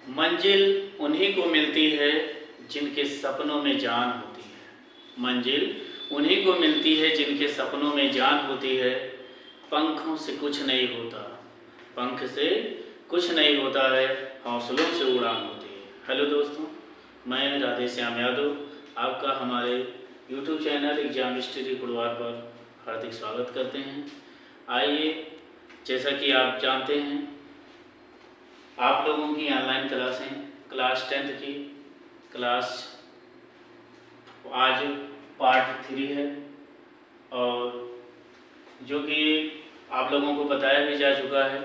मंजिल उन्हीं को मिलती है जिनके सपनों में जान होती है। मंजिल उन्हीं को मिलती है जिनके सपनों में जान होती है। पंखों से कुछ नहीं होता, पंख से कुछ नहीं होता है, हौसलों से उड़ान होती है। हेलो दोस्तों, मैं राधे श्याम यादव आपका हमारे YouTube channel exam study Kurwar पर हार्दिक स्वागत करते हैं। आइए, जैसा कि आप जानते हैं, आप लोगों की ऑनलाइन क्लासें क्लास 10th की क्लास आज पार्ट 3 है और जो कि आप लोगों को बताया भी जा चुका है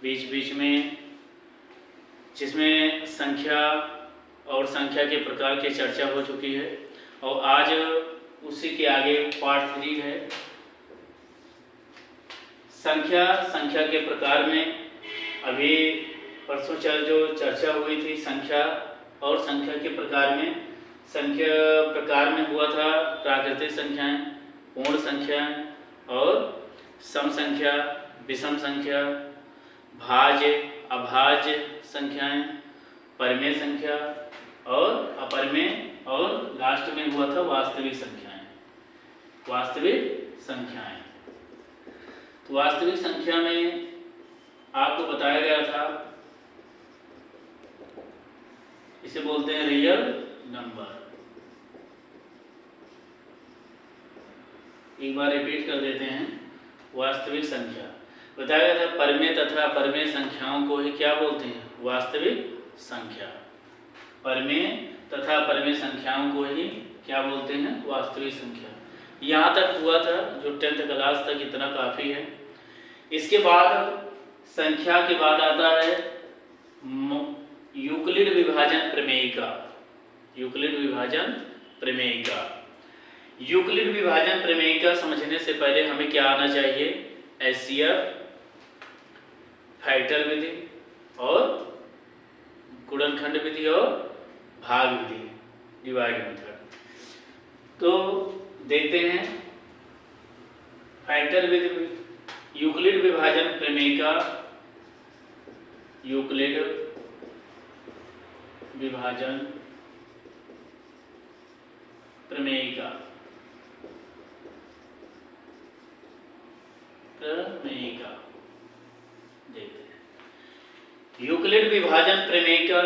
बीच बीच में, जिसमें संख्या और संख्या के प्रकार की चर्चा हो चुकी है और आज उसी के आगे पार्ट 3 है। संख्या के प्रकार में अभी परसों जो चर्चा हुई थी संख्या और संख्या के प्रकार में, संख्या प्रकार में हुआ था प्राकृतिक संख्याएं, पूर्ण संख्याएं और सम संख्या, विषम संख्या, भाज्य अभाज्य संख्याएं, परिमेय संख्या और अपरिमेय, और लास्ट में हुआ था वास्तविक संख्याएं। वास्तविक संख्याएं, तो वास्तविक संख्या में आपको बताया गया था, इसे बोलते हैं रियल नंबर। एक बार रिपीट कर देते हैं। वास्तविक संख्या बताया गया था, परिमेय तथा अपरिमेय संख्याओं को ही क्या बोलते हैं? वास्तविक संख्या। परिमेय तथा अपरिमेय संख्याओं को ही क्या बोलते हैं? वास्तविक संख्या। यहाँ तक हुआ था, जो 10th क्लास तक इतना काफ़ी है। इसके बाद संख्या के बाद आता है यूक्लिड विभाजन प्रमेयिका। यूक्लिड विभाजन प्रमेयिका। यूक्लिड विभाजन प्रमेयिका समझने से पहले हमें क्या आना चाहिए? एचसीएफ, फैक्टर विधि और गुणनखंड विधि और भाग विधि, डिवाइड मेथड। तो देखते हैं फैक्टर विधि, यूक्लिड विभाजन प्रमेयिका। यूक्लिड विभाजन प्रमेयिका, देखते हैं यूक्लिड विभाजन प्रमेयिका।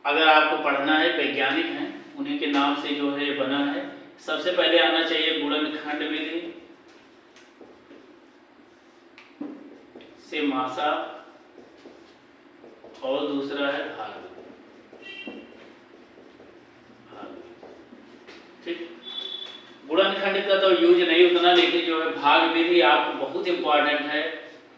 अगर आपको पढ़ना है, वैज्ञानिक हैं, उन्हीं के नाम से जो है बना है। सबसे पहले आना चाहिए गुणनखंड विधि से मासा और दूसरा है भाग। ठीक, गुणनखंड का तो यूज नहीं उतना, लेकिन जो है भाग विधि आपको बहुत इंपॉर्टेंट है।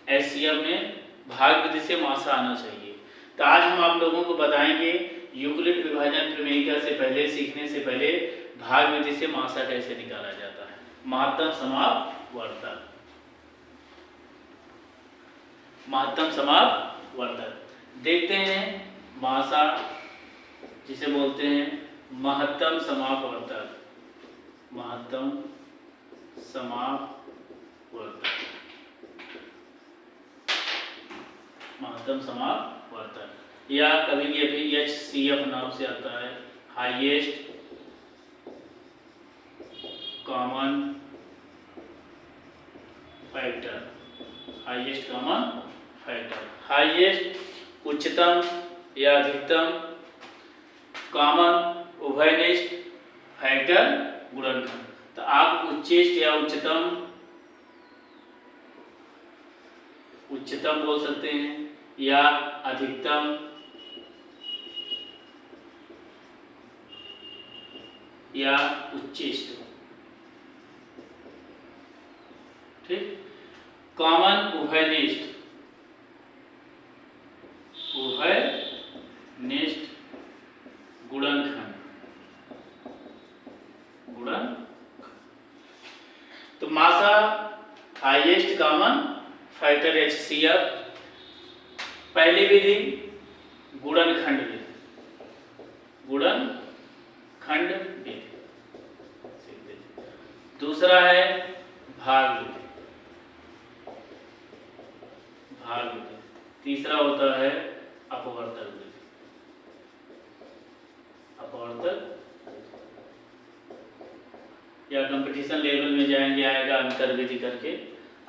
एचसीएफ में भाग विधि से मासा आना चाहिए। तो आज हम आप लोगों को बताएंगे यूक्लिड विभाजन प्रमेयिका से पहले, सीखने से पहले, भाग विधि से मासा कैसे निकाला जाता है। महत्तम समापवर्तक, महत्तम समापवर्तक देखते हैं। मासा जिसे बोलते हैं महत्तम समापवर्तक, महत्तम समापवर्तक, महत्तम समापवर्तक, या कभी भी एचसीएफ नाम से आता है, highest common factor. Highest common factor, highest उच्चतम या अधिकतम, कॉमन उभयनिष्ठ, फैक्टर गुणनखंड। तो आप उच्चेष्ट या उच्चतम, उच्चतम बोल सकते हैं या अधिकतम या उच्चेष्ट। ठीक, कॉमन उभयनिष्ठ, उभयनिष्ठ गुणनखंड, तो मासा हाईएस्ट कॉमन फैक्टर एचसीएफ। पहली विधि गुणनखंड विधि, गुणनखंड विधि। दूसरा है भाग विधि, भाग विधि। तीसरा होता है अपवर्तक विधि। अपवर्तक या कंपटीशन लेवल में जाएंगे आएगा अंतर विधि करके,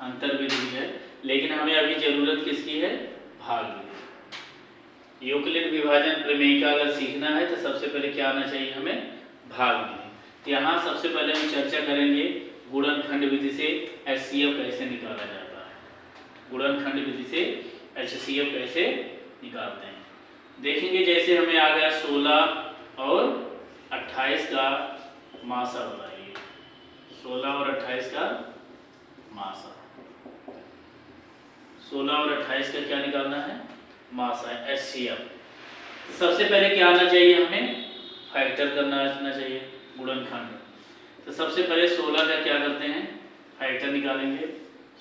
अंतर विधि है, लेकिन हमें अभी जरूरत किसकी है? भाग विधि। यूक्लिड विभाजन प्रमेयिका अगर सीखना है तो सबसे पहले क्या आना चाहिए हमें? भाग विधि। तो यहाँ सबसे पहले हम चर्चा करेंगे गुणनखंड विधि से HCF कैसे निकाला जाता है। गुणनखंड विधि से HCF कैसे निकालते हैं देखेंगे। जैसे हमें आ गया 16 और 28 का मासा बताइए, 16 और 28 का मासा, 16 और 28 का क्या निकालना है? मासा है HCF। सबसे पहले क्या आना चाहिए हमें? फैक्टर करना आना चाहिए गुणनखंड। तो सबसे पहले 16 का क्या करते हैं? फैक्टर निकालेंगे।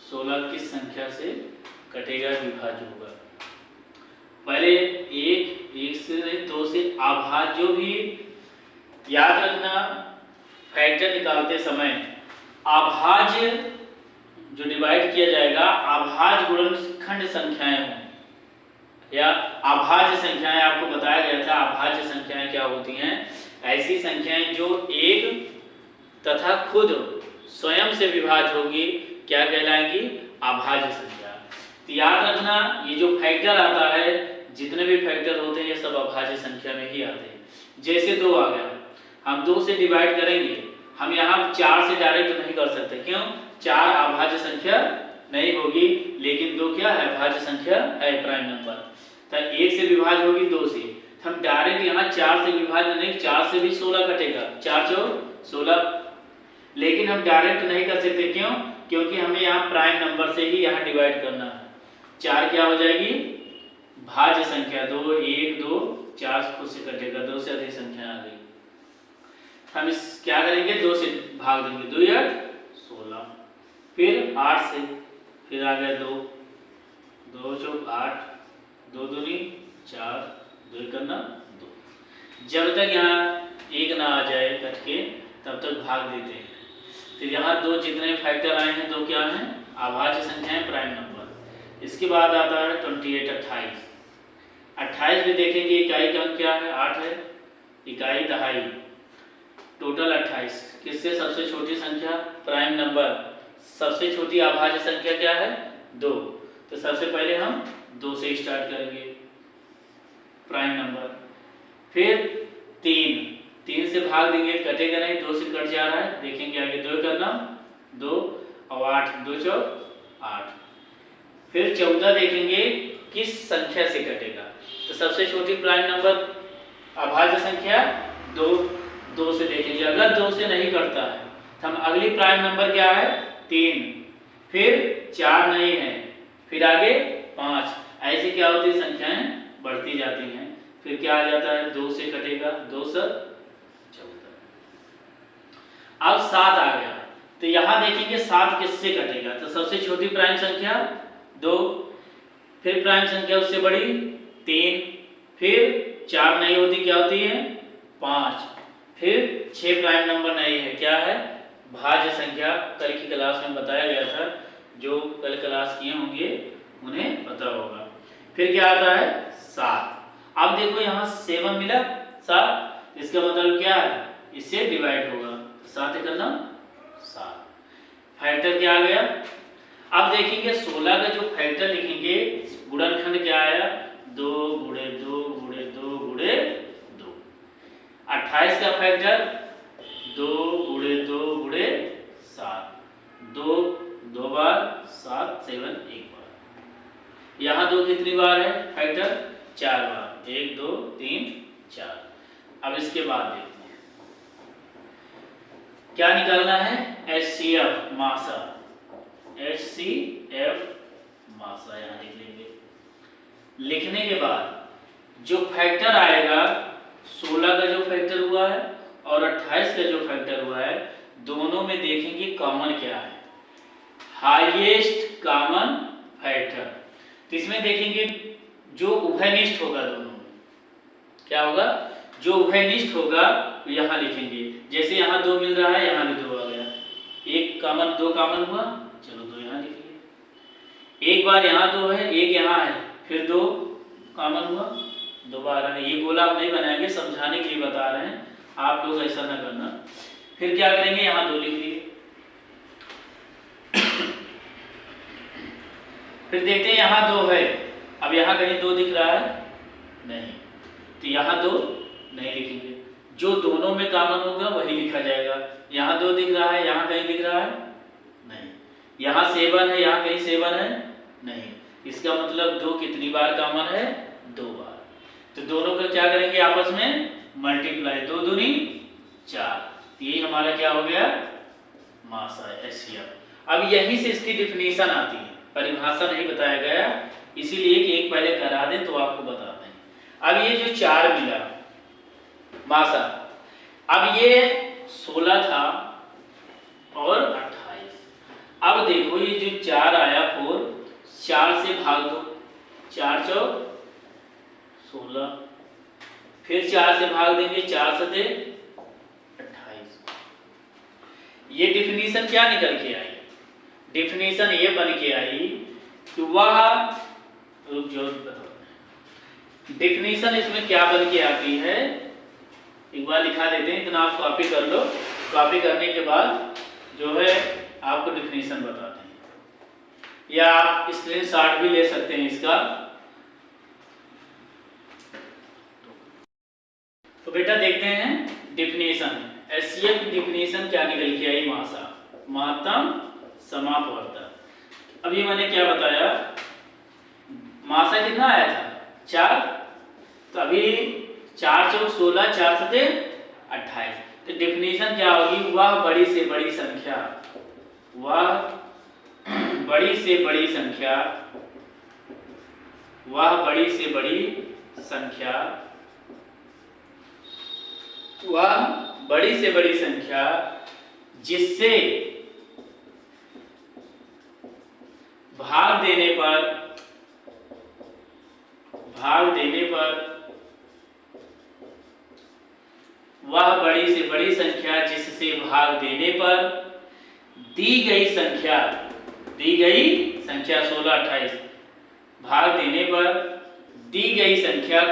16 किस संख्या से कटेगा? विभाज्य होगा। पहले एक से 2 से अभाज्य, जो भी याद रखना फैक्टर निकालते समय अभाज्य जो डिवाइड किया जाएगा अभाज्य गुणनखंड संख्याएं हों या अभाज्य संख्याएं। आपको बताया गया था अभाज्य संख्याएं क्या होती हैं? ऐसी संख्याएं जो एक तथा खुद स्वयं से विभाज्य होगी, क्या कहलाएंगी? अभाज्य संख्या। तो याद रखना ये जो फैक्टर आता है, जितने भी फैक्टर होते हैं ये सब अभाज्य संख्या में ही आते हैं। जैसे 2 आ गया, हम 2 से डिवाइड करेंगे, हम यहाँ 4 से डायरेक्ट नहीं कर सकते। क्यों? 4 अभाज्य संख्या नहीं होगी, लेकिन 2 क्या है? भाज्य संख्या है, प्राइम नंबर। तो 1 से विभाज्य होगी 2 से, हम डायरेक्ट यहाँ 4 से विभाज्य नहीं, 4 से भी 16 कटेगा, 4 4 16, लेकिन हम डायरेक्ट नहीं कर सकते। क्यों? क्योंकि हमें यहाँ प्राइम नंबर से ही यहाँ डिवाइड करना है। 4 क्या हो जाएगी? भाज्य संख्या, 2 1 2 4 खुद से कटेगा, 2 से अधिक संख्या आ गई। हम इस क्या करेंगे? 2 से भाग देंगे, 2 8 16, फिर 8 से, फिर आ गया 2 2 चौक 8, 2 दूनी 4, 2 करना 2। जब तक यहाँ 1 ना आ जाए कट के तब तक भाग देते हैं। तो यहाँ 2 जितने फैक्टर आए हैं 2 क्या हैं? अभाज्य संख्याएं, प्राइम नंबर। इसके बाद आता है 28 28। 28 में देखेंगे इकाई का अंक क्या है? 8 है, इकाई दहाई, टोटल 28। किससे? सबसे छोटी संख्या प्राइम नंबर, सबसे छोटी अभाज्य संख्या क्या है? 2। तो सबसे पहले हम 2 से स्टार्ट करेंगे प्राइम नंबर, फिर 3 से भाग देंगे, कटेगा नहीं, 2 से कट जा रहा है, देखेंगे आगे 2 करना 2 और 8, 2 चौक 8, फिर 14 देखेंगे किस संख्या से कटेगा। तो सबसे छोटी प्राइम नंबर अभाज्य संख्या 2 से देखेंगे, अगर 2 से नहीं कटता है तो हम अगली प्राइम नंबर क्या है? 3, फिर 4 नहीं है, फिर आगे 5, ऐसे क्या होती है? संख्याएं बढ़ती जाती हैं। फिर क्या आ जाता है? 2 से कटेगा, 2 7 14। अब 7 आ गया, तो यहाँ देखेंगे 7 किससे कटेगा? तो सबसे छोटी प्राइम संख्या 2, फिर प्राइम संख्या उससे बड़ी 3, फिर 4 नहीं होती, क्या होती है? 5, फिर 6 प्राइम नंबर नहीं है, क्या है? भाज्य संख्या। कल की क्लास में बताया गया था, जो कल क्लास किए होंगे उन्हें पता होगा। फिर क्या आता है? 7। अब देखो यहाँ 7 मिला, 7, इसका मतलब क्या है? इससे डिवाइड होगा, 7 करना 7। फैक्टर क्या आ गया? अब देखेंगे 16 का जो फैक्टर लिखेंगे, गुणनखंड क्या आया? 2 गुणे 2 गुणे 2 गुणे 2। 28 का फैक्टर 2 गुणे 2 गुणे 7, 2 बार 7 7 1 बार। यहाँ 2 कितनी बार है फैक्टर? 4 बार, 1 2 3 4। अब इसके बाद देखते हैं क्या निकालना है? HCF मासा, HCF मासा यहाँ लिख लेंगे। लिखने के बाद जो फैक्टर आएगा, 16 का जो फैक्टर हुआ है और 28 का जो फैक्टर हुआ है, दोनों में देखेंगे कॉमन क्या है? Highest common factor. तो इसमें देखेंगे जो उभयनिष्ठ होगा, दोनों में क्या होगा? जो उभयनिष्ठ होगा तो यहाँ लिखेंगे। जैसे यहाँ 2 मिल रहा है, यहाँ भी 2 आ गया, 1 कॉमन 2 कॉमन हुआ, चलो 2 यहाँ लिखेंगे। एक बार यहाँ 2 है, 1 यहाँ है, फिर 2 कॉमन हुआ, दोबारा ये गोला हम नहीं बनाएंगे, समझाने के लिए बता रहे हैं, आप लोग ऐसा ना करना। फिर क्या करेंगे, यहाँ 2 लिख दिए। फिर देखते हैं यहाँ 2 है, अब यहाँ कहीं 2 दिख रहा है नहीं, तो यहाँ 2 नहीं लिखेंगे, जो दोनों में कॉमन होगा वही लिखा जाएगा। यहाँ 2 दिख रहा है, यहाँ कहीं दिख रहा है नहीं, यहाँ 7 है, यहाँ कहीं 7 है नहीं, इसका मतलब 2 कितनी बार कॉमन है, 2 बार। तो दोनों का क्या करेंगे, आपस में मल्टीप्लाई, 2 दूनी 4, ये हमारा क्या हो गया, मासा है, HCl। अब यहीं से इसकी डिफिनीशन आती है, परिभाषा नहीं बताया गया, इसीलिए कि एक पहले करा दें तो आपको बताते हैं। अब ये जो 4 मिला मासा, अब ये 16 था और 28, अब देखो ये जो 4 आया 4, 4 से भाग दो, 4 चौक 16, फिर 4 से भाग देंगे, 4 सते 28। ये डिफिनीशन क्या निकल के आई, डिफिनीशन ये बन के आई कि वह, रुक जाओ बताओ, डिफिनीशन इसमें क्या बन के आती है, एक बार लिखा देते हैं, इतना आप कॉपी कर लो, कॉपी करने के बाद जो है आपको डिफिनीशन बताते हैं, या आप स्क्रीनशॉट भी ले सकते हैं इसका। तो बेटा देखते हैं डिफिनीशन, HCl की डिफिनीशन क्या निकल के आई, मासा, महत्तम समापवर्तक। अब ये मैंने क्या बताया, मासा कितना आया था, 4, तो अभी 4 चौक 16, 4 सते 28, तो डिफिनीशन क्या होगी, वह बड़ी से बड़ी संख्या, वह बड़ी से बड़ी संख्या, वह बड़ी से बड़ी संख्या, वह बड़ी से बड़ी संख्या जिससे भाग देने पर वह बड़ी से बड़ी संख्या जिससे भाग देने पर दी गई संख्या 16, 28, भाग देने पर दी गई संख्या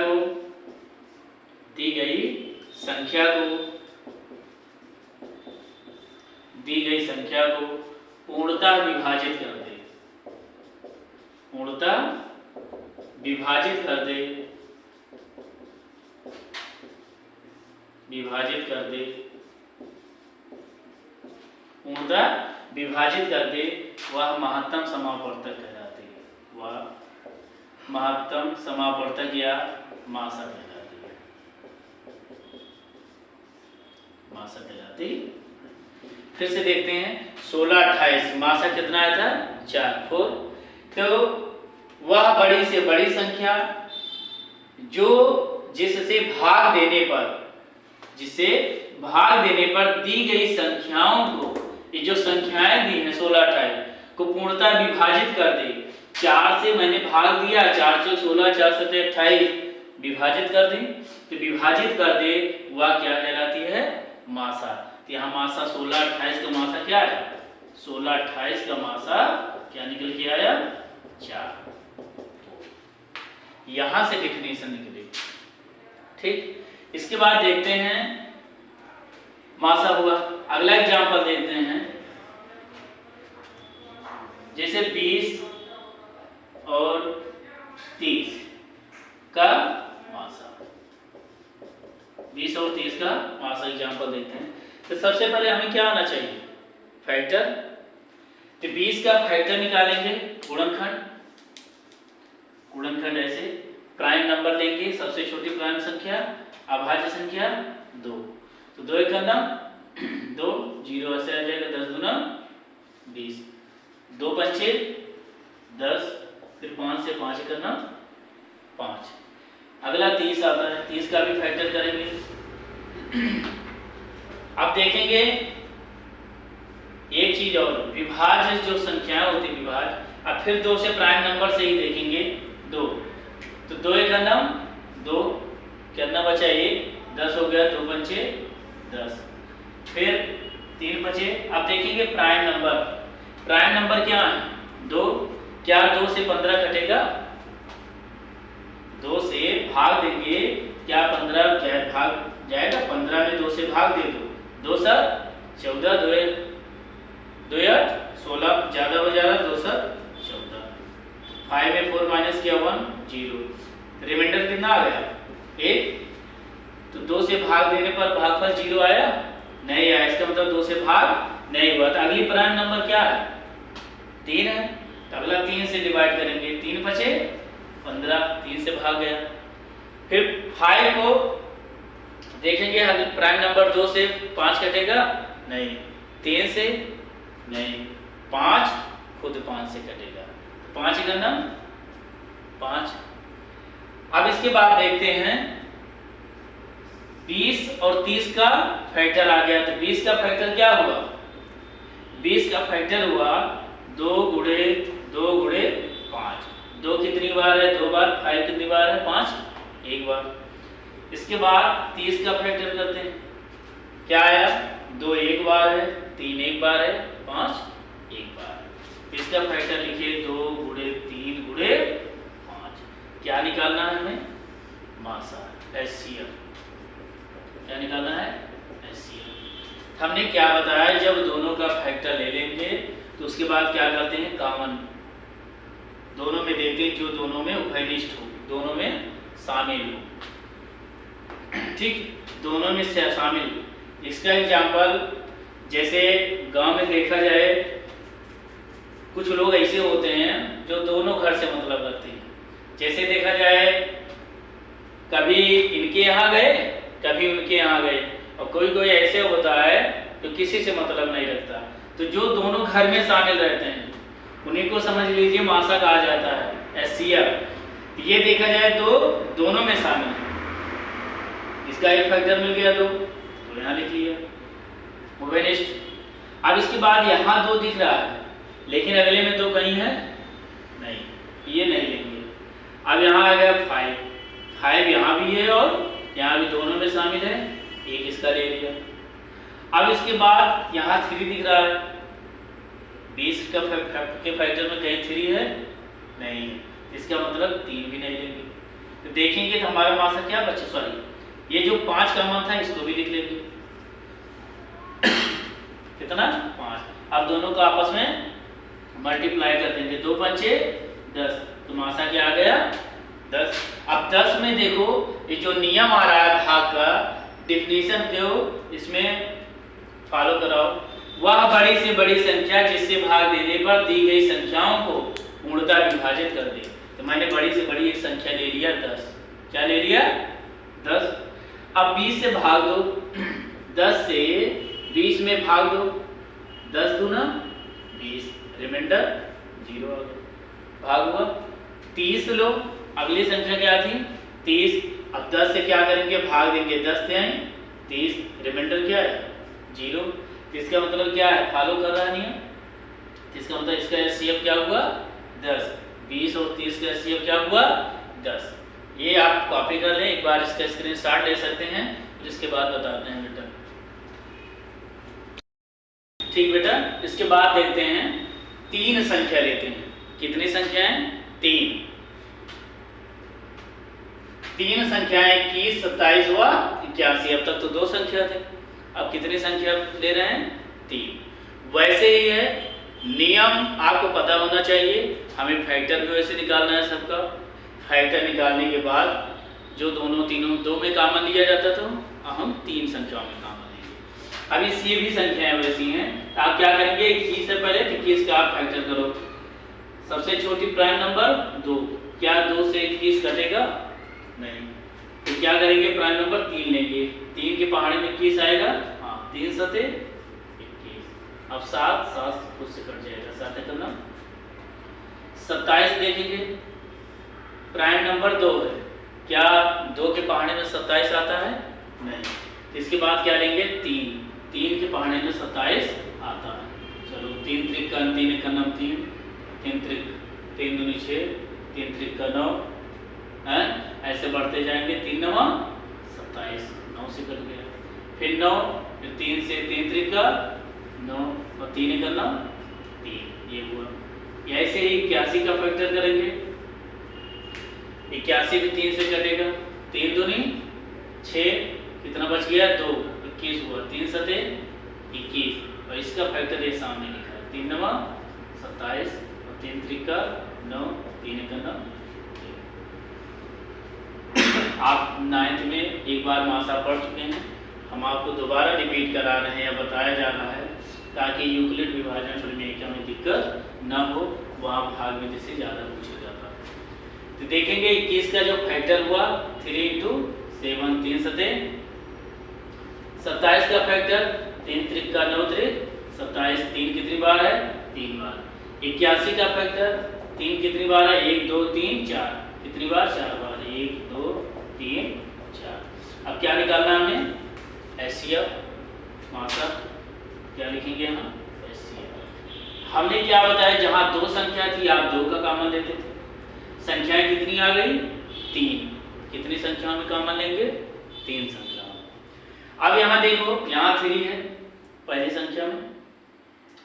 को पूर्णतः विभाजित कर दे, पूर्णतः विभाजित कर दे, पूर्णतः विभाजित कर दे, वह महत्तम समापवर्तक कहलाती है, वह महत्तम समापवर्तक या मासा कहलाती है, मासा कहलाती। फिर से देखते हैं 16, 28, मासा कितना आया था, 4, तो वह बड़ी से बड़ी संख्या जो जिससे भाग देने पर दी गई संख्याओं को, ये जो संख्याएं दी हैं 16, 28 को पूर्णतः विभाजित कर दे, 4 से मैंने भाग दिया, 4 चौक 16, 4 सते 28, विभाजित कर दी, तो विभाजित कर दे वह क्या कहलाती है, मासा। तो यहाँ मासा 16, 28 का मासा क्या है, 16, 28 का मासा क्या निकल के आया, 4। यहां से डिफिनेशन निकली, ठीक। इसके बाद देखते हैं मासा हुआ, अगला एग्जांपल देखते हैं, जैसे 20 और 30 का मासा, 20 और 30 का मासा एग्जांपल देखते हैं। तो सबसे पहले हमें क्या आना चाहिए, फैक्टर। तो 20 का फैक्टर निकालेंगे, गुणनखंड ऐसे प्राइम नंबर लेंगे, सबसे छोटी प्राइम संख्या, अभाज्य संख्या 2, तो 2 एक करना 2, 0 ऐसे आ जाएगा, 10 दूना 20, 2 पंचे 10, फिर 5 से 5 करना 5। अगला 30 आता है, 30 का भी फैक्टर करेंगे। अब देखेंगे एक चीज और, विभाज्य जो संख्याएं होती है विभाज्य, अब फिर 2 से प्राइम नंबर से ही देखेंगे, 2, तो 2 एक करना 2, कितना बचा 1, 10 हो गया, 2 पंचे 10, फिर 3 बचे। अब देखेंगे प्राइम नंबर क्या है, 2, क्या 2 से 15 कटेगा, भाग देंगे, क्या 15 भाग जाएगा, 15 में 2 से भाग दे दो, 2 7 14, 2 8 16, ज्यादा हो जा रहा, 2 7 14, 5 में 4 माइनस किया 1 0, रिमाइंडर कितना आ गया 1। तो 2 से भाग देने पर भागफल 0 आया नहीं आया, इसका मतलब 2 से भाग नहीं हुआ। तो अगली प्राइम नंबर क्या है 3 है, तो अगला 3 से डिवाइड करेंगे, 3 बचे 15, 3 से भाग गया। फिर 5 को देखेंगे, प्राइम नंबर 2 से 5 कटेगा नहीं, 3 से नहीं, 5 खुद 5 से कटेगा, 5 करना 5। अब इसके बाद देखते हैं 20 और 30 का फैक्टर आ गया, तो 20 का फैक्टर क्या हुआ, 20 का फैक्टर हुआ 2 गुणे 5, 2 कितनी बार है 2 बार, 5 कितनी बार है 5 1 बार। इसके बाद 30 का फैक्टर करते हैं, क्या आया 2 1 बार है, 3 1 बार है, 5 1 बार। इसका फैक्टर लिखिए 2 गुणे 3 गुणे 5। क्या निकालना है हमें, मासा HCF, क्या निकालना है HCF। हमने क्या बताया, जब दोनों का फैक्टर ले लेंगे तो उसके बाद क्या करते हैं, कॉमन दोनों में देखते हैं, जो दोनों में उभयनिष्ठ हो, दोनों में शामिल हो, ठीक, दोनों में से शामिल। इसका एग्जाम्पल जैसे गांव में देखा जाए, कुछ लोग ऐसे होते हैं जो दोनों घर से मतलब रखते हैं। जैसे देखा जाए कभी इनके यहाँ गए कभी उनके यहाँ गए, और कोई कोई ऐसे होता है जो किसी से मतलब नहीं रखता। तो जो दोनों घर में शामिल रहते हैं उन्हीं को समझ लीजिए मासा कहा जाता है HCF। ये देखा जाए तो दोनों में शामिल है, इसका एक फैक्टर मिल गया तो यहाँ लिख लिया उभयनिष्ठ। अब इसके बाद यहाँ 2 दिख रहा है, लेकिन अगले में 2 कहीं है नहीं, ये नहीं लेंगे। अब यहाँ आ गया 5 यहाँ भी है और यहाँ भी दोनों में शामिल है, एक इसका ले लिया। अब इसके बाद यहाँ 3 दिख रहा है, 20 का के फैक्टर में कहीं 3 है नहीं, इसका मतलब 3 भी नहीं लेंगे। तो देखेंगे तो हमारा मासा क्या बचा, सॉरी ये जो 5 कॉमन था इसको भी लिख लेंगे, कितना 5। अब दोनों को आपस में मल्टीप्लाई कर देंगे, 2 पंचे 10, तो मासा क्या आ गया 10। अब 10 में देखो ये जो नियम आ रहा है भाग का, डिफिनीशन को इसमें फॉलो कराओ। वह बड़ी से बड़ी संख्या जिससे भाग देने पर दी गई संख्याओं को पूर्णतः विभाजित कर दे। तो मैंने बड़ी से बड़ी एक संख्या ले लिया 10, क्या ले लिया 10। अब 20 से भाग दो, 10 से 20 में भाग दो, 10 दूना 20, रिमाइंडर 0 आ गया, भाग हुआ। 30 लो, अगली संख्या क्या थी 30। अब 10 से क्या करेंगे, भाग देंगे, 10 से 30, रिमाइंडर क्या है 0। इसका मतलब क्या है, फॉलो कर रहा नहीं है, इसका मतलब इसका HCF क्या हुआ 10। 20 और 30 का HCF क्या हुआ 10। ये आप कॉपी कर लें, एक बार इसका स्क्रीनशॉट ले सकते हैं, फिर इसके बाद बताते हैं बेटा, ठीक बेटा। इसके बाद देखते हैं 3 संख्या लेते हैं, कितनी संख्या है 3 संख्याएं 21 27 व 81। अब तक तो 2 संख्या थे, अब कितनी संख्या ले रहे हैं 3। वैसे ही है नियम, आपको पता होना चाहिए, हमें फैक्टर भी वैसे निकालना है सबका। फैक्टर निकालने के बाद जो तीनों 2 में कॉमन लिया जाता था, हम 3 संख्याओं में कॉमन लेंगे। अब इस ये भी संख्याएं वैसी हैं, तो आप क्या करेंगे 21 से पहले 21 का आप फैक्टर करो। सबसे छोटी प्राइम नंबर 2, क्या 2 से 21 कटेगा नहीं, तो क्या करेंगे प्राइम नंबर 3 लेंगे, 3 के पहाड़े में 21 आएगा, हाँ 3 सते 21। अब 7 खुद से कट जाएगा, 7 करना 27 देखेंगे, प्राइम नंबर 2 है, क्या 2 के पहाड़े में 27 आता है नहीं, इसके बाद क्या लेंगे 3 के पहाड़े में 27 आता है। चलो 3 त्रिक का 3 का 9, 3 त्रिक 3 दूनी 6, 3 त्रिक का 9 है, ऐसे बढ़ते जाएंगे, 3 9 27, 9 से कट गया, फिर 9, फिर 3 से 3 त्रिक का 9 और 3 का 9 3, ये हुआ। ऐसे ही 81 का फैक्टर करेंगे, 81 भी 3 से कटेगा, 3 दूनी 6, कितना बच गया 2, 21 हुआ, 3 सते 21, और इसका फैक्टर ये सामने लिखा है 3 9 27 और 3 त्रिका 9, 3 1 9। आप 9th में एक बार मासा पढ़ चुके हैं, हम आपको दोबारा रिपीट करा रहे हैं या बताया जा रहा है ताकि यूक्लिड विभाजन प्रमेय में दिक्कत न हो, वहाँ भाग विधि से ज़्यादा पूछा जाता है। तो देखेंगे 21 का जो फैक्टर हुआ 3 × 7 3 सते 27 का फैक्टर 3 त्रिका 9 त्रिक 27, 3 कितनी बार है 3 बार। 81 का फैक्टर 3 कितनी बार है 1 2 3 4, कितनी बार 4 बार, 1 2 3 4। अब क्या निकालना हमें HCF मात्रा, क्या लिखेंगे हम HCF। हमने क्या बताया, जहां 2 संख्या थी आप 2 का कॉमन लेते थे, संख्याएं कितनी आ गई 3, कितनी संख्याओं में कॉमन लेंगे 3 संख्याओं। अब यहाँ देखो यहाँ 3 है पहली संख्या में,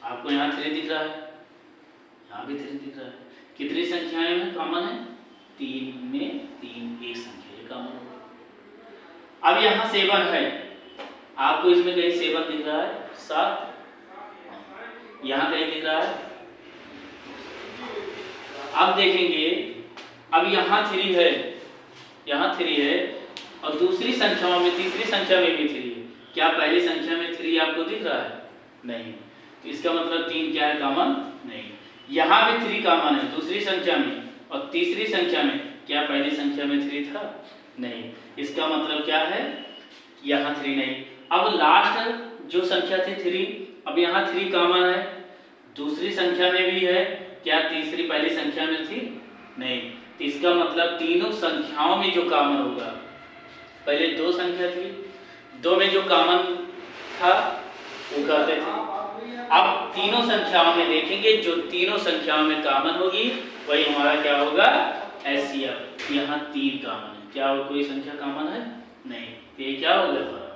आपको यहाँ 3 दिख रहा है, यहाँ भी 3 दिख रहा है, कितनी संख्याएं में कॉमन है 3 में 3, एक संख्या कॉमन होगा। अब यहाँ 7 है, आपको इसमें कहीं 7 दिख रहा है 7, यहाँ कहीं दिख रहा है। अब देखेंगे, अब यहाँ 3 है, यहाँ 3 है और दूसरी संख्याओं में तीसरी संख्या में भी 3 है, क्या पहली संख्या में 3 आपको दिख रहा है नहीं, तो इसका मतलब 3 क्या है कॉमन नहीं। यहाँ भी 3 कॉमन है दूसरी संख्या में, और तीसरी संख्या में क्या पहली संख्या में 3 था नहीं, इसका मतलब क्या है यहाँ 3 नहीं। अब लास्ट जो संख्या थी 3, अब यहाँ 3 कॉमन है, दूसरी संख्या में भी है, क्या तीसरी पहली संख्या में थी नहीं, तो इसका मतलब तीनों संख्याओं में जो कॉमन होगा, पहले 2 संख्या थी, 2 में जो कॉमन था वो कहते थे, अब तीनों संख्याओं में देखेंगे जो तीनों संख्याओं में कॉमन होगी वही हमारा क्या होगा HCF। यहाँ 3 कॉमन है, क्या और कोई संख्या कॉमन है नहीं, तो ये क्या हो गया हमारा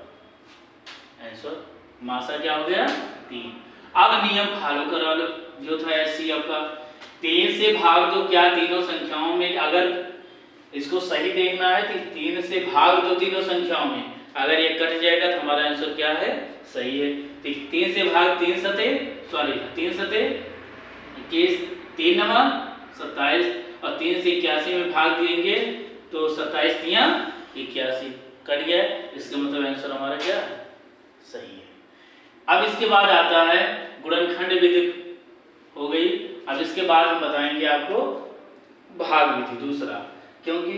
आंसर, मासा क्या हो गया 3। अब नियम फॉलो करा लो जो था HCF का, 3 से भाग दो, क्या तीनों संख्याओं में, अगर इसको सही देखना है तो 3 से भाग दो तीनों संख्याओं में, अगर ये कट जाएगा तो हमारा आंसर क्या है सही है। तो 3 से भाग 3 सते 21, 3 9 27 और 3 से 81 में भाग देंगे तो 27 3 81 कट गया, इसका मतलब आंसर हमारा क्या सही है। अब इसके बाद आता है गुणनखंड विधि हो गई। अब इसके बाद हम बताएंगे आपको भाग विधि दूसरा, क्योंकि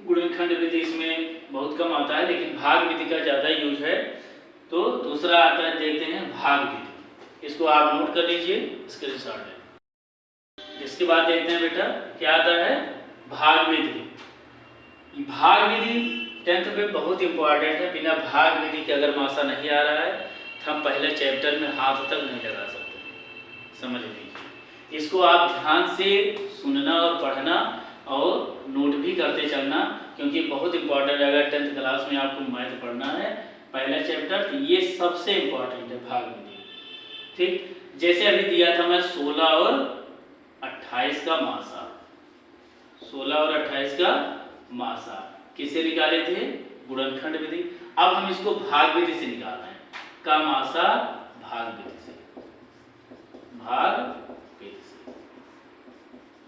गुणनखंड विधि इसमें बहुत कम आता है लेकिन भाग विधि का ज़्यादा यूज है, तो दूसरा आता है देखते हैं भाग विधि, इसको आप नोट कर लीजिए स्क्रीनशॉट में। इसके बाद देखते हैं बेटा क्या आता है भाग विधि। भाग विधि 10th में बहुत इंपॉर्टेंट है, बिना भाग विधि के अगर मासा नहीं आ रहा है तो हम पहले चैप्टर में हाथ तक नहीं लगा सकते, समझ लीजिए। इसको आप ध्यान से सुनना और पढ़ना और नोट भी करते चलना, क्योंकि बहुत इंपॉर्टेंट है। अगर 10th क्लास में आपको मैथ पढ़ना है पहला चैप्टर, तो ये सबसे इंपॉर्टेंट है भाग विधि। ठीक, जैसे अभी दिया था मैं 16 और 28 का मासा, 16 और 28 का मासा किससे निकाले थे गुणनखंड विधि। अब हम इसको भाग विधि से निकाल रहे हैं, का मासा भाग विधि से, भाग विधि से।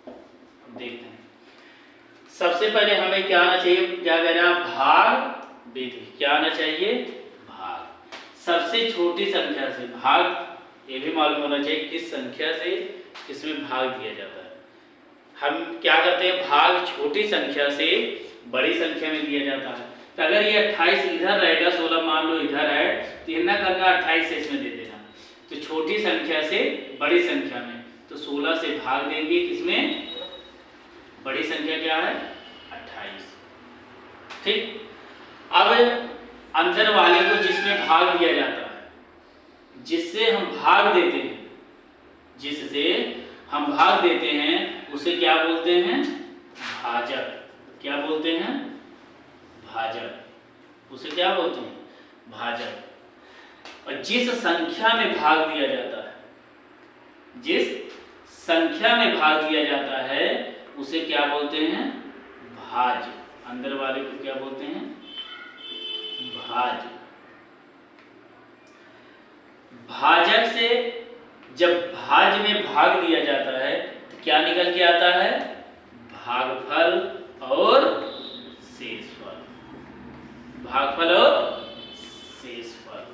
अब देखते हैं सबसे पहले हमें क्या आना चाहिए, क्या कह रहे हैं भाग विधि, क्या आना चाहिए भाग। सबसे छोटी संख्या से भाग, ये भी मालूम होना चाहिए किस संख्या से इसमें भाग दिया जाता है। हम क्या करते हैं भाग छोटी संख्या से बड़ी संख्या में दिया जाता है। तो अगर ये 28 इधर रहेगा, 16 मान लो इधर है, तो ये ना करना 28 से इसमें दे देना, तो छोटी संख्या से बड़ी संख्या में, तो 16 से भाग देंगे किसमें, बड़ी संख्या क्या है 28। ठीक, अब अंदर वाले को जिसमें भाग दिया जाता है, जिससे हम भाग देते हैं, जिससे हम भाग देते हैं उसे क्या बोलते हैं भाजक। क्या बोलते हैं भाजक, उसे क्या बोलते हैं भाजक। और जिस संख्या में भाग दिया जाता है, जिस संख्या में भाग दिया जाता है उसे क्या बोलते हैं भाज, अंदर वाले को क्या बोलते हैं? भाज। भाजक से जब भाज में भाग दिया जाता है तो क्या निकल के आता है? भागफल और शेषफल। भागफल और शेषफल।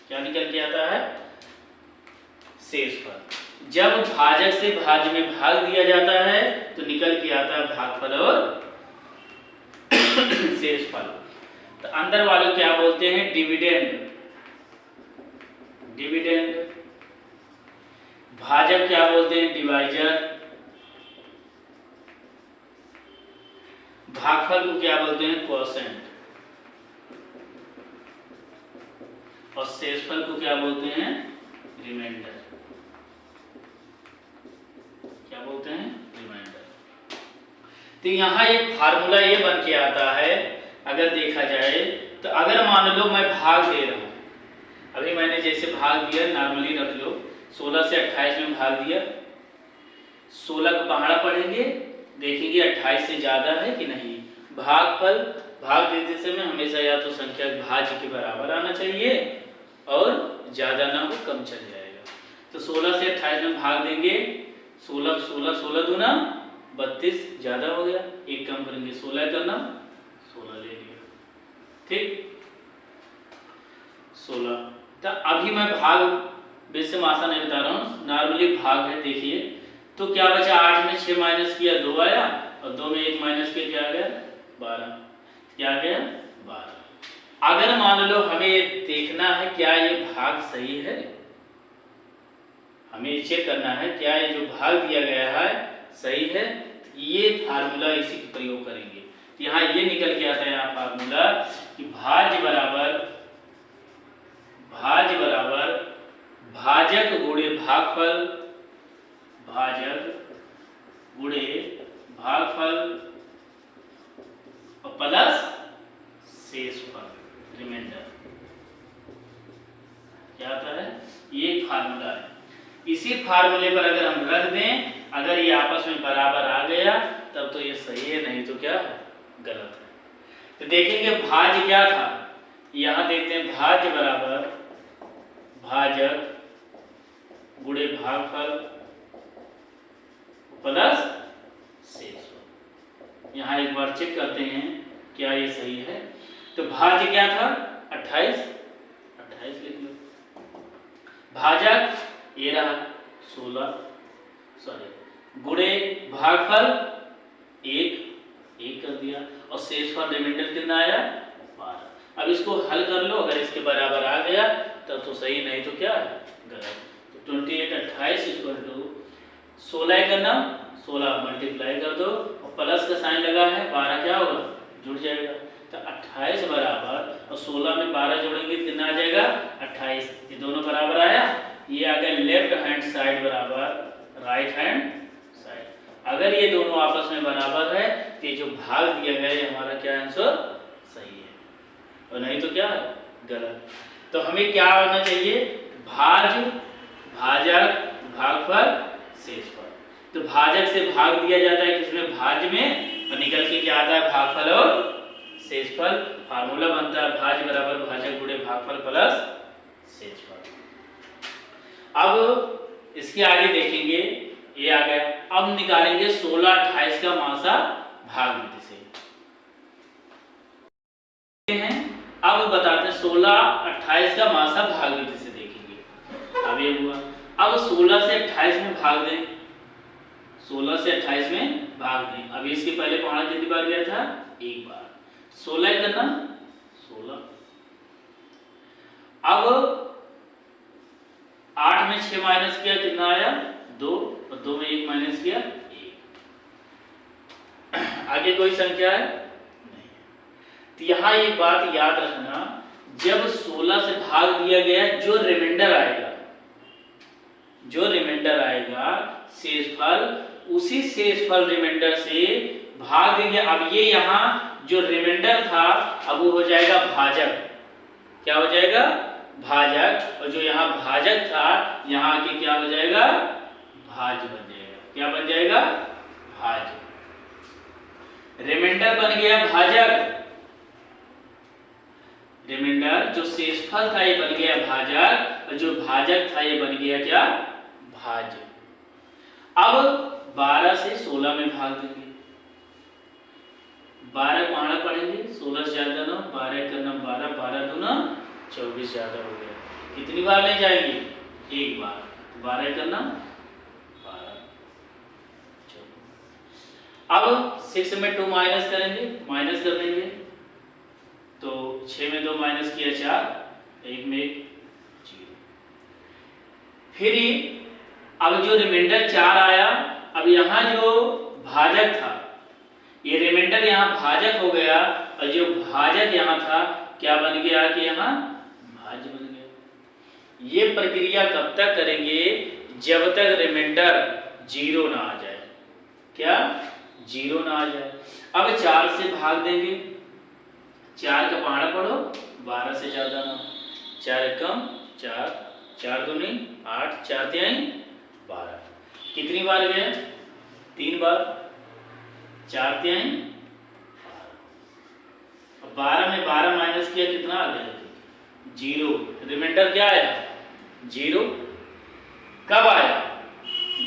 क्या निकल के आता है? शेषफल। जब भाजक से भाज में भाग दिया जाता है तो निकल के आता है भागफल और शेषफल। तो अंदर वाले क्या बोलते हैं? डिविडेंड। डिविडेंड। भाजक क्या बोलते हैं? डिवाइजर। भागफल को क्या बोलते हैं? क्वोशेंट। और शेषफल को क्या बोलते हैं? रिमाइंडर। क्या बोलते हैं? रिमाइंडर। तो यहाँ एक फार्मूला ये बन के आता है, अगर देखा जाए तो अगर मान लो मैं भाग दे रहा हूँ, अभी मैंने जैसे भाग दिया, नॉर्मली रख लो, 16 से 28 में भाग दिया, 16 को पहाड़ा पढ़ेंगे, देखेंगे 28 से ज्यादा है कि नहीं। भागफल भाग देते समय हमेशा या तो संख्या भाज्य के बराबर आना चाहिए और ज्यादा ना हो, कम चल जाएगा। तो 16 से 28 में भाग देंगे, 16 16 16 दूना 32, ज्यादा हो गया, एक कम करेंगे, 16 करना, 16 ले लिया, ठीक, 16। तो अभी मैं भाग वैसे आसान नहीं बता रहा हूँ, नॉर्मली भाग है, देखिए तो क्या बचा? 8 में 6 माइनस किया 2 आया, और 2 में 1 माइनस किया क्या आ गया? 12। क्या आ गया? 12। अगर मान लो हमें देखना है क्या ये भाग सही है, हमें चेक करना है क्या ये जो भाग दिया गया है सही है, तो ये फार्मूला इसी का प्रयोग करेंगे। तो यहाँ ये निकल के आता है यहाँ फार्मूला कि भाज्य बराबर भाजक गुणे भागफल, भाजक गुणे भागफल और प्लस शेषफल, रिमाइंडर। क्या आता है? ये फार्मूला है। इसी फार्मूले पर अगर हम रख दें, अगर ये आपस में बराबर आ गया तब तो ये सही है, नहीं तो क्या है? गलत है। तो देखेंगे भाज्य क्या था, यहां देखते हैं भाज्य बराबर भाजक गुणे भागफल प्लस शेषफल। यहाँ एक बार चेक करते हैं क्या ये सही है। तो भाज्य क्या था? 28 लिख लो। भाजक ये रहा 16, गुणे भागफल 1 कर दिया, और शेषफल रिमाइंडर कितना आया? 12। अब इसको हल कर लो, अगर इसके बराबर आ गया तब तो सही, नहीं तो क्या है? गलत। तो 28 28 इक्वल टू 16 करना, 16 मल्टीप्लाई कर दो, और प्लस का साइन लगा है, 12 क्या होगा? जुड़ जाएगा। तो 28 बराबर, और 16 में 12 जोड़ेंगे कितना आ जाएगा? 28। ये दोनों बराबर आया, ये आ गया लेफ्ट हैंड साइड बराबर राइट हैंड साइड। अगर ये दोनों आपस में बराबर है तो ये जो भाग दिया गया है हमारा क्या आंसर? सही है, और नहीं तो क्या है? गलत। तो हमें क्या होना चाहिए? भाज्य, भाजक, भागफल, शेषफल। तो भाजक से भाग दिया जाता है किसमें? भाज्य में, और निकल के क्या आता है? भागफल और शेषफल। फार्मूला बनता है भाज्य बराबर भाजक गुणे भागफल प्लस शेषफल। अब इसके आगे देखेंगे, ये आ गया। अब निकालेंगे 16 28 का मासा भाग विधि से। अब बताते हैं 16 28 का मासा भाग विधि से देखेंगे। अब ये हुआ, अब 16 से 28 में भाग दें, 16 से 28 में भाग दें। अब इसके पहले पहाड़ा कितनी बार गया था? एक बार। 16 करना, 16। अब 8 में 6 माइनस किया, कितना आया? 2, और 2 में 1 माइनस किया, 1। आगे कोई संख्या है? नहीं। तो यहाँ एक बात याद रखना, जब 16 से भाग दिया गया, जो रिमाइंडर आएगा शेषफल, उसी शेषफल रिमाइंडर से भाग देंगे। अब ये यहाँ जो रिमाइंडर था, अब वो हो जाएगा भाजक। क्या हो जाएगा? भाजक। और जो यहाँ भाजक था, यहाँ के क्या हो जाएगा? भाज्य बन जाएगा। क्या बन जाएगा? भाज्य। रिमाइंडर बन गया भाजक। रिमाइंडर जो शेषफल था ये बन गया भाजक, और जो भाजक था ये बन गया क्या? भाज्य। अब 12 से 16 में भाग देंगे। 12 पहाड़ा पढ़ेंगे, 16 से ज्यादा ना, 12 करना 12, 12 दूना 24 ज्यादा हो गया। कितनी बार ले जाएंगे? एक बार। 12 करना 12। अब 6 में 2 माइनस करेंगे, माइनस कर देंगे, तो 6 में 2 माइनस किया 4, 1 में 1 0। फिर अब जो रिमाइंडर 4 आया, अब यहाँ जो भाजक था ये रिमाइंडर यहाँ भाजक हो गया, और जो भाजक यहाँ था क्या बन गया कि यहाँ भाज्य बन गया। ये प्रक्रिया कब तक करेंगे? जब तक रिमाइंडर 0 ना आ जाए। क्या? 0 ना आ जाए। अब 4 से भाग देंगे, 4 का पहाड़ा पढ़ो, 12 से ज्यादा ना, 4 कम 4, 4 दूनी 8, 4 तिहाई 12। कितनी बार गए? 3 बार। 4 तिहाई 12 में 12 माइनस किया, कितना आ गया? 0। रिमाइंडर क्या आया? 0। कब आया?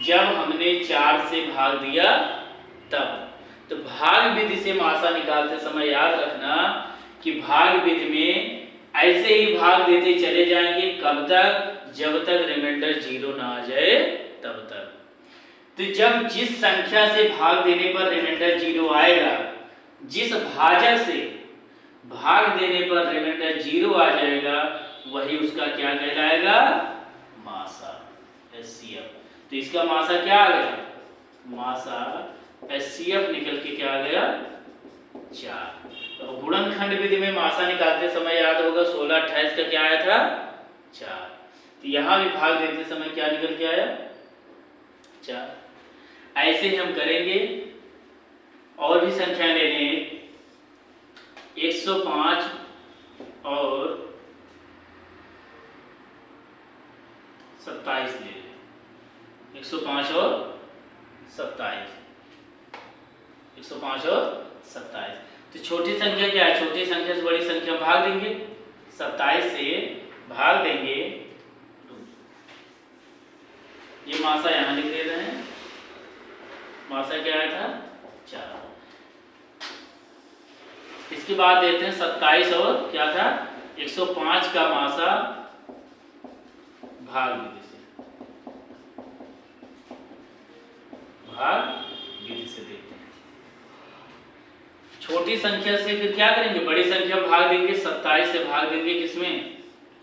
जब हमने 4 से भाग दिया तब। तो भाग विधि से मासा निकालते समय याद रखना कि भाग विधि में ऐसे ही भाग देते चले जाएंगे। कब तक? जब तक रिमाइंडर 0 ना आ जाए तब तक। तो जब जिस संख्या से भाग देने पर रिमाइंडर 0 आएगा, जिस भाजक से भाग देने पर रिमाइंडर 0 आ जाएगा, वही उसका क्या कहलाएगा? मासा, HCF। तो इसका मासा क्या आ गया? मासा HCF निकल के क्या आ गया? 4। तो गुणनखंड विधि में मासा निकालते समय याद होगा 16 28 का क्या आया था? 4। तो यहां भी भाग देते समय क्या निकल के आया? 4। ऐसे ही हम करेंगे और भी संख्या ले लें। 105 और 27 ले लें। 105 और 27, 105 और 27। तो छोटी संख्या क्या है? छोटी संख्या से बड़ी संख्या भाग देंगे, 27 से भाग देंगे। ये मासा यहां लिख दे रहे हैं। मासा क्या आया था? 4। इसके बाद देते हैं 27 और क्या था? 105 का मासा भाग विधि से, भाग विधि से देखते हैं। छोटी संख्या से फिर क्या करेंगे? बड़ी संख्या भाग देंगे। 27 से भाग देंगे किसमें?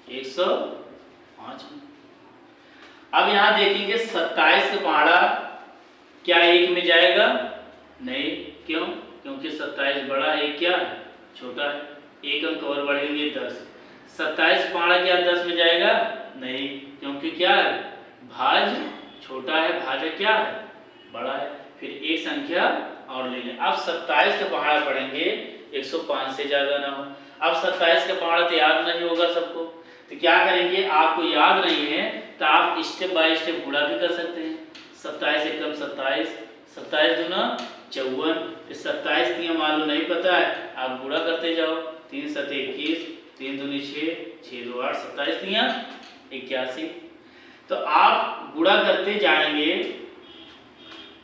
105 में। अब यहां देखेंगे 27 का पहाड़ा क्या 1 में जाएगा? नहीं। क्यों? क्योंकि 27 बड़ा है, 1 क्या है? छोटा है। 1 अंक और बढ़ेंगे 10। 27 पहाड़ा क्या 10 में जाएगा? नहीं, क्योंकि क्या है? भाज छोटा है, भाजक क्या है? बड़ा है। फिर एक संख्या और ले लें। अब 27 का पहाड़ा पढ़ेंगे, 105 से ज्यादा ना हो। अब 27 का पहाड़ा तो याद नहीं होगा सबको, तो क्या करेंगे? आपको याद नहीं है तो आप स्टेप बाय स्टेप गुणा भी कर सकते हैं। 27 एकम 27, 27 दूना 54। 27 तिया मालूम नहीं पता है, आप गुणा करते जाओ। 3 7 21, 3 दूनी 6, 6 2 8, 27 तिया 81। तो आप गुणा करते जाएंगे।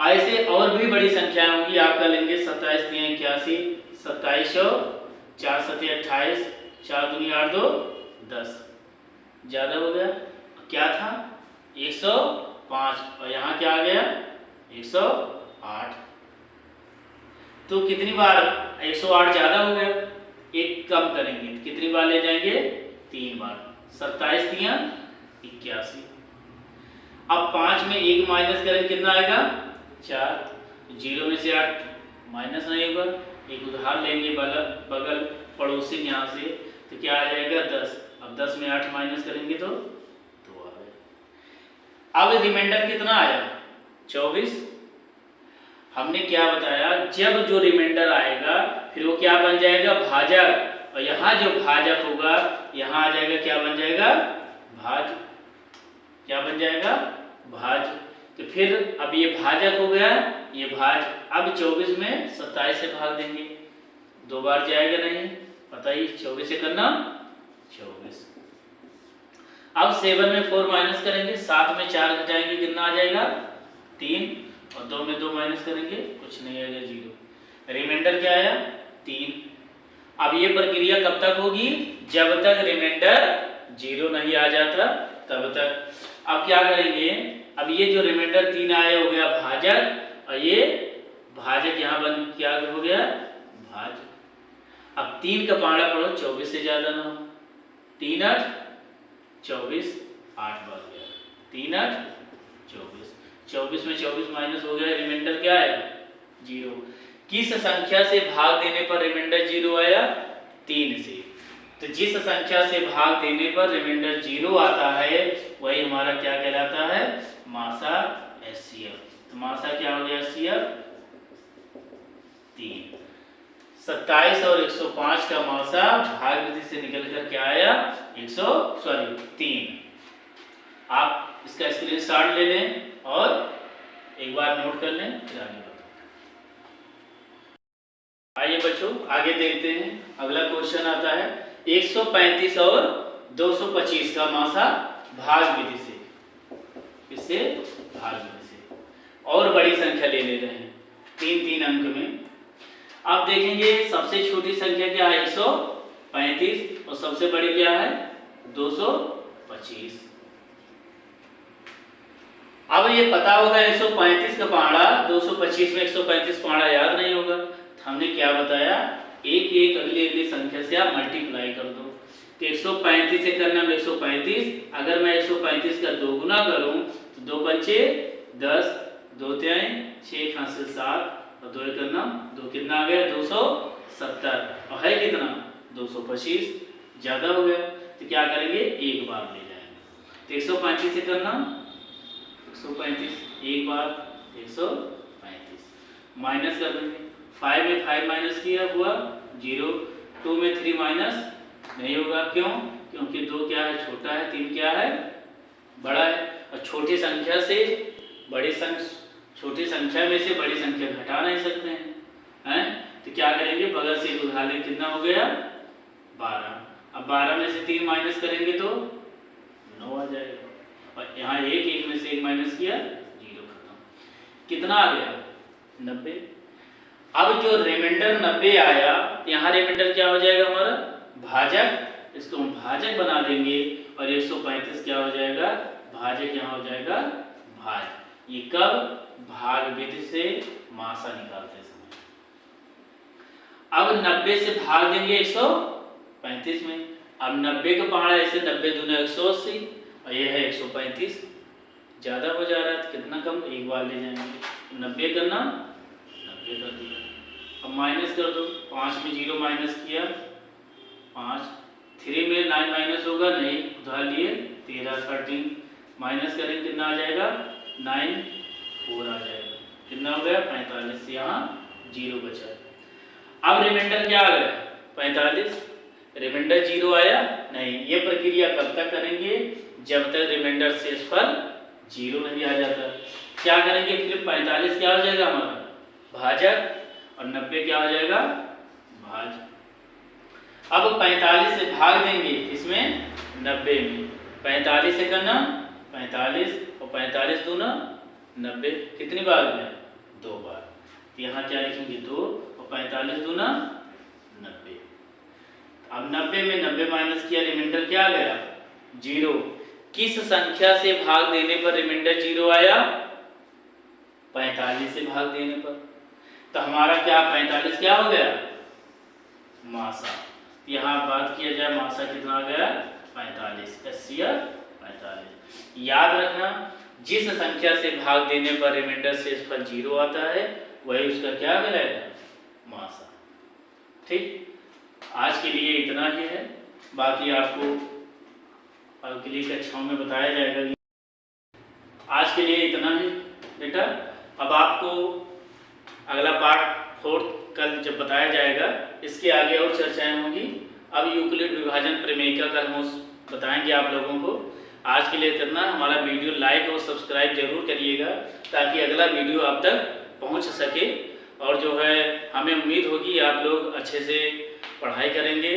ऐसे और भी बड़ी संख्याएं होंगी, आप कर लेंगे। 27 तिया 81, 27 4 7 28, 4 दूनी 8 2 10। ज्यादा हो गया। क्या था? 105, और यहाँ क्या आ गया? 108। तो कितनी बार? 108 ज्यादा हो गया, 1 कम करेंगे। कितनी बार ले जाएंगे? 3 बार। 27 तिया 81। अब 5 में 1 माइनस करें, कितना आएगा? 4। 0 में से 8 माइनस नहीं होगा। एक उधार लेंगे बगल पड़ोसी यहाँ से, तो क्या आ जाएगा? 10। अब 10 में 8 माइनस करेंगे तो 2 आ गया। अब रिमाइंडर कितना आया? 24। हमने क्या बताया? जब जो रिमाइंडर आएगा फिर वो क्या बन जाएगा? भाजक। और यहाँ जो भाजक होगा यहाँ आ जाएगा, क्या बन जाएगा? भाज। क्या बन जाएगा? भाज। तो फिर अब ये भाजक हो गया, ये भाज, अब 24 में 27 से भाग देंगे, 2 बार जाएगा नहीं, पता ही 24 से करना 24। अब 7 में 4 माइनस करेंगे, 7 में 4 घटाएंगे, कितना आ जाएगा 3, और 2 में 2 माइनस करेंगे, कुछ नहीं आएगा 0। रिमाइंडर क्या आया 3। अब ये प्रक्रिया कब तक होगी, जब तक रिमाइंडर 0 नहीं आ जाता तब तक। अब क्या करेंगे, अब ये जो रिमाइंडर 3 आया हो गया भाजक, और ये भाजक यहाँ बन क्या हो गया भाजक। अब 3 का पाड़ा पढ़ो, 24 से ज्यादा ना हो, 3 8 24, 8 बच गया, 3 8 24, 24 में 24 माइनस हो गया, रिमाइंडर क्या आया 0। किस संख्या से भाग देने पर रिमाइंडर 0 आया, 3 से। तो जिस संख्या से भाग देने पर रिमाइंडर 0 आता है वही हमारा क्या कहलाता है, मासा एचसीएफ। तो मासा क्या हो गया एचसीएफ 3। 27 और 105 का मासा भाग विधि से निकलकर क्या आया 3। आप इसका स्क्रीनशॉट ले लें और एक बार नोट कर लें, फिर आगे बताओ। आइए बच्चों आगे देखते हैं, अगला क्वेश्चन आता है 135 और 225 का मासा भाग विधि से, इससे भाग विधि से और बड़ी संख्या ले रहे हैं 3 अंक में। अब देखेंगे सबसे छोटी संख्या क्या है 135 और सबसे बड़ी क्या है 225। अब ये पता होगा 135 का पहाड़ा, 225 में 135 पहाड़ा याद नहीं होगा, हमने क्या बताया, एक एक अगली संख्या से आप मल्टीप्लाई कर दो। तो 135 से करना है 135, अगर मैं 135 का 2 गुना करूं तो 2 पंचे 10, 2 तिहाई 6 खांसे 7 और 2 करना 2, कितना आ गया 270, और है कितना 225, ज्यादा हो गया। तो क्या करेंगे एक बार ले जाएंगे। तो 135 से करना 135, एक बार 135 माइनस कर देंगे। 5 में 5 माइनस किया हुआ 0, 2 में 3 माइनस नहीं होगा, क्यों, क्योंकि 2 क्या है छोटा है, 3 क्या है बड़ा है, और छोटी संख्या से छोटी संख्या में से बड़ी संख्या घटा नहीं सकते हैं, तो क्या करेंगे बगल से उठा लें, कितना हो गया 12। अब 12 में से 3 माइनस करेंगे तो 9 आ जाएगा, और यहाँ एक में से 1 माइनस किया 0, खत्म। कितना आ गया 90। अब जो रिमाइंडर 90 आया, यहाँ रिमाइंडर क्या हो जाएगा हमारा भाजक, इसको हम भाजक बना देंगे, और 135 क्या हो जाएगा भाजक, यहाँ हो जाएगा भाज। ये कब भाग विधि से मासा निकालते समय। अब 90 से भाग देंगे 135 में, अब 90 का पहाड़ा ऐसे 90 दूना 180 और ये है 135, ज्यादा हो जा रहा है, कितना कम एक बार ले जाएंगे, 90 करना 90 कर दिया। अब माइनस कर दो, 5 में 0 माइनस किया 5, 3 में 9 माइनस होगा नहीं, उधार लिए 13, 13 माइनस करेंगे कितना आ जाएगा 9, 4 आ जाएगा, कितना हो गया 45, यहाँ 0 बचा। अब रिमाइंडर क्या आ गया 45, रिमाइंडर 0 आया नहीं। ये प्रक्रिया कब तक करेंगे, जब तक रिमाइंडर शेषफल 0 नहीं आ जाता। क्या करेंगे फिर 45 क्या हो जाएगा हमारा भाजक, और 90 क्या हो जाएगा भाज। अब 45 से भाग देंगे इसमें 90 में, 45 से करना 45 और 45 दूना 90, कितनी बार गया 2 बार, तो यहाँ क्या लिखेंगे 2 और 45 दूना 90। अब 90 में 90 माइनस किया, रिमाइंडर क्या आ गया 0। किस संख्या से भाग देने पर रिमाइंडर 0 आया 45 से भाग देने पर, तो हमारा क्या 45 क्या हो गया मासा। यहाँ बात किया जाए मासा कितना आ गया 45, एचसीएफ 45। याद रखना जिस संख्या से भाग देने पर रिमाइंडर शेषफल 0 आता है वही उसका क्या कहलाएगा मासा। ठीक, आज के लिए इतना ही है, बाकी आपको अगली कक्षाओं में बताया जाएगा। आज के लिए इतना ही बेटा, अब आपको अगला पार्ट 4 कल जब बताया जाएगा इसके आगे और चर्चाएं होंगी। अब यूक्लिड विभाजन प्रमेय का कल हम बताएंगे आप लोगों को। आज के लिए इतना। हमारा वीडियो लाइक और सब्सक्राइब जरूर करिएगा ताकि अगला वीडियो आप तक पहुंच सके। और जो है हमें उम्मीद होगी आप लोग अच्छे से पढ़ाई करेंगे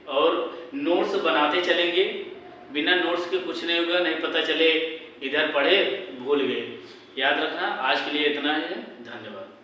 और नोट्स बनाते चलेंगे। बिना नोट्स के कुछ नहीं होगा, नहीं पता चले इधर पढ़े भूल गए। याद रखना। आज के लिए इतना ही है। धन्यवाद।